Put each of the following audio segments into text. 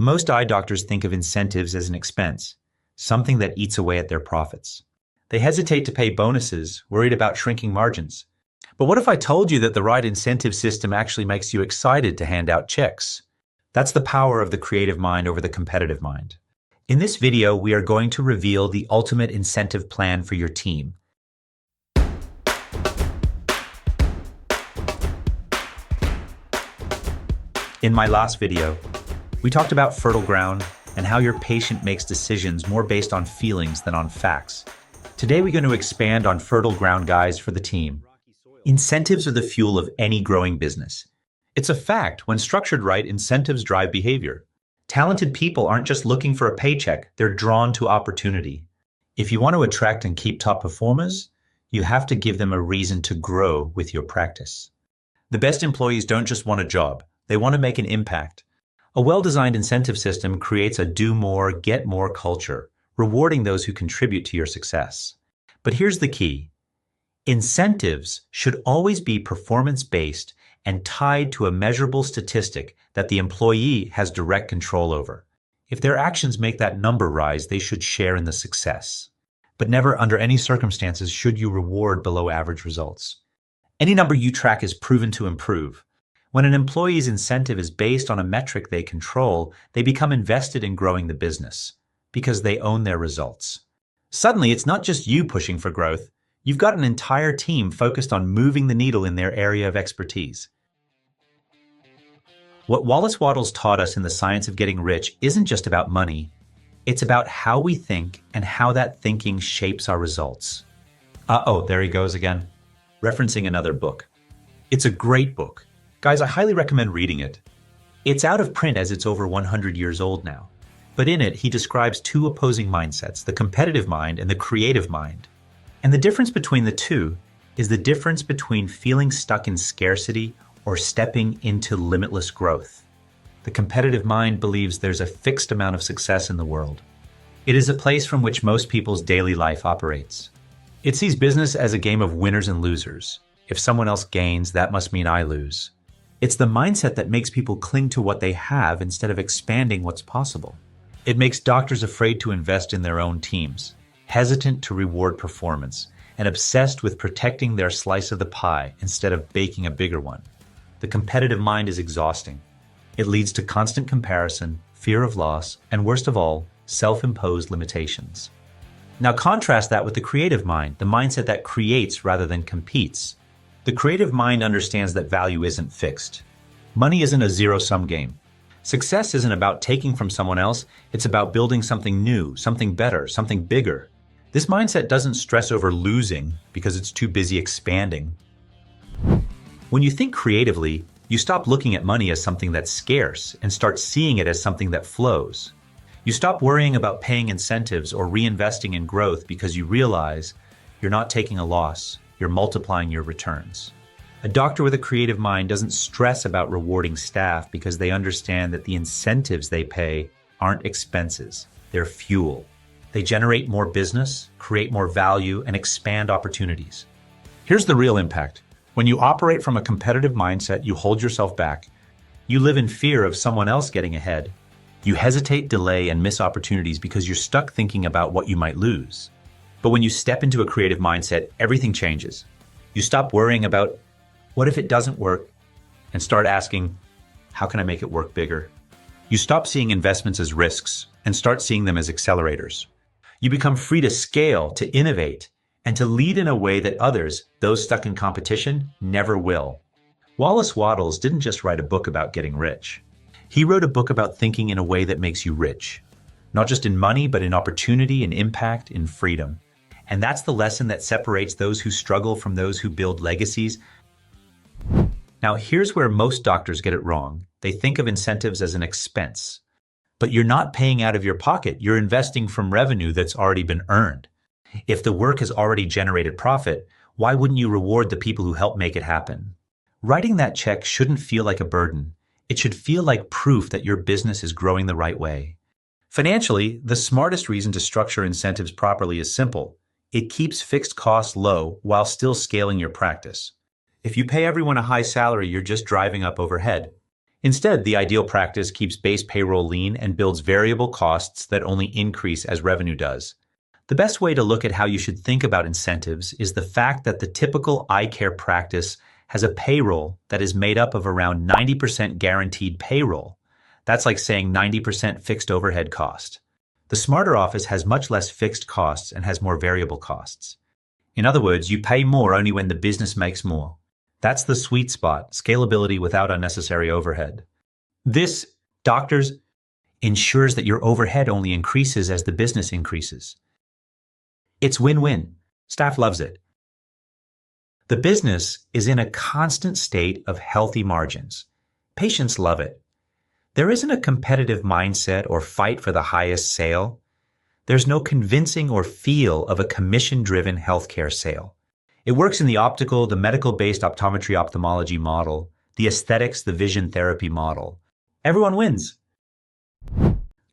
Most eye doctors think of incentives as an expense, something that eats away at their profits. They hesitate to pay bonuses, worried about shrinking margins. But what if I told you that the right incentive system actually makes you excited to hand out checks? That's the power of the creative mind over the competitive mind. In this video, we are going to reveal the ultimate incentive plan for your team. In my last video, we talked about fertile ground and how your patient makes decisions more based on feelings than on facts. Today, we're going to expand on fertile ground, guys, for the team. Incentives are the fuel of any growing business. It's a fact. When structured right, incentives drive behavior. Talented people aren't just looking for a paycheck, they're drawn to opportunity. If you want to attract and keep top performers, you have to give them a reason to grow with your practice. The best employees don't just want a job, they want to make an impact. A well-designed incentive system creates a do more, get more culture, rewarding those who contribute to your success. But here's the key. Incentives should always be performance-based and tied to a measurable statistic that the employee has direct control over. If their actions make that number rise, they should share in the success. But never under any circumstances should you reward below average results. Any number you track is proven to improve. When an employee's incentive is based on a metric they control, they become invested in growing the business because they own their results. Suddenly, it's not just you pushing for growth. You've got an entire team focused on moving the needle in their area of expertise. What Wallace Wattles taught us in The Science of Getting Rich isn't just about money. It's about how we think and how that thinking shapes our results. There he goes again, referencing another book. It's a great book. Guys, I highly recommend reading it. It's out of print as it's over 100 years old now. But in it, he describes two opposing mindsets, the competitive mind and the creative mind. And the difference between the two is the difference between feeling stuck in scarcity or stepping into limitless growth. The competitive mind believes there's a fixed amount of success in the world. It is a place from which most people's daily life operates. It sees business as a game of winners and losers. If someone else gains, that must mean I lose. It's the mindset that makes people cling to what they have instead of expanding what's possible. It makes doctors afraid to invest in their own teams, hesitant to reward performance, and obsessed with protecting their slice of the pie instead of baking a bigger one. The competitive mind is exhausting. It leads to constant comparison, fear of loss, and worst of all, self-imposed limitations. Now contrast that with the creative mind, the mindset that creates rather than competes. The creative mind understands that value isn't fixed. Money isn't a zero-sum game. Success isn't about taking from someone else, it's about building something new, something better, something bigger. This mindset doesn't stress over losing because it's too busy expanding. When you think creatively, you stop looking at money as something that's scarce and start seeing it as something that flows. You stop worrying about paying incentives or reinvesting in growth because you realize you're not taking a loss. You're multiplying your returns. A doctor with a creative mind doesn't stress about rewarding staff because they understand that the incentives they pay aren't expenses, they're fuel. They generate more business, create more value, and expand opportunities. Here's the real impact. When you operate from a competitive mindset, you hold yourself back. You live in fear of someone else getting ahead. You hesitate, delay, and miss opportunities because you're stuck thinking about what you might lose. But when you step into a creative mindset, everything changes. You stop worrying about, what if it doesn't work? And start asking, how can I make it work bigger? You stop seeing investments as risks and start seeing them as accelerators. You become free to scale, to innovate, and to lead in a way that others, those stuck in competition, never will. Wallace Wattles didn't just write a book about getting rich. He wrote a book about thinking in a way that makes you rich. Not just in money, but in opportunity, in impact, in freedom. And that's the lesson that separates those who struggle from those who build legacies. Now, here's where most doctors get it wrong. They think of incentives as an expense. But you're not paying out of your pocket. You're investing from revenue that's already been earned. If the work has already generated profit, why wouldn't you reward the people who help make it happen? Writing that check shouldn't feel like a burden. It should feel like proof that your business is growing the right way. Financially, the smartest reason to structure incentives properly is simple. It keeps fixed costs low while still scaling your practice. If you pay everyone a high salary, you're just driving up overhead. Instead, the ideal practice keeps base payroll lean and builds variable costs that only increase as revenue does. The best way to look at how you should think about incentives is the fact that the typical eye care practice has a payroll that is made up of around 90% guaranteed payroll. That's like saying 90% fixed overhead cost. The smarter office has much less fixed costs and has more variable costs. In other words, you pay more only when the business makes more. That's the sweet spot, scalability without unnecessary overhead. This, doctors, ensures that your overhead only increases as the business increases. It's win-win. Staff loves it. The business is in a constant state of healthy margins. Patients love it. There isn't a competitive mindset or fight for the highest sale. There's no convincing or feel of a commission-driven healthcare sale. It works in the optical, the medical-based optometry ophthalmology model, the aesthetics, the vision therapy model. Everyone wins.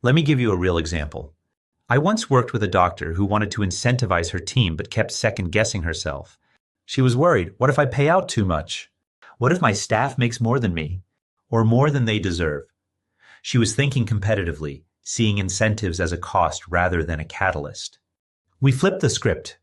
Let me give you a real example. I once worked with a doctor who wanted to incentivize her team but kept second-guessing herself. She was worried, what if I pay out too much? What if my staff makes more than me? Or more than they deserve? She was thinking competitively, seeing incentives as a cost rather than a catalyst. We flipped the script.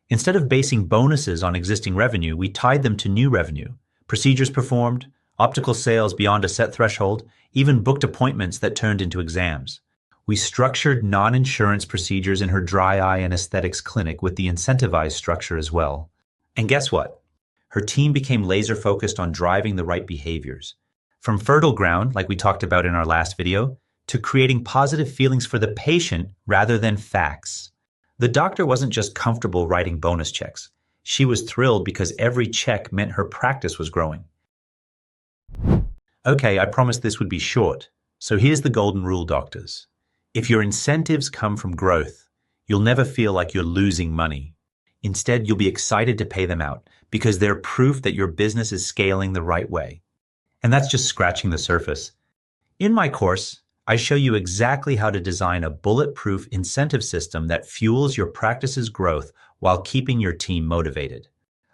Instead of basing bonuses on existing revenue, we tied them to new revenue. Procedures performed, optical sales beyond a set threshold, even booked appointments that turned into exams. We structured non-insurance procedures in her dry eye and aesthetics clinic with the incentivized structure as well. And guess what? Her team became laser-focused on driving the right behaviors. From fertile ground, like we talked about in our last video, to creating positive feelings for the patient rather than facts. The doctor wasn't just comfortable writing bonus checks. She was thrilled because every check meant her practice was growing. Okay, I promised this would be short. So here's the golden rule, doctors. If your incentives come from growth, you'll never feel like you're losing money. Instead, you'll be excited to pay them out because they're proof that your business is scaling the right way. And that's just scratching the surface. In my course, I show you exactly how to design a bulletproof incentive system that fuels your practice's growth while keeping your team motivated.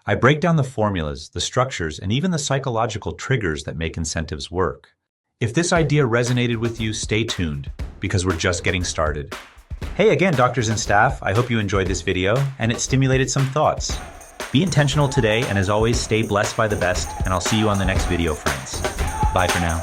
I break down the formulas, the structures, and even the psychological triggers that make incentives work. If this idea resonated with you, stay tuned, because we're just getting started. Hey again, doctors and staff, I hope you enjoyed this video and it stimulated some thoughts. Be intentional today, and as always, stay blessed by the best, and I'll see you on the next video, friends. Bye for now.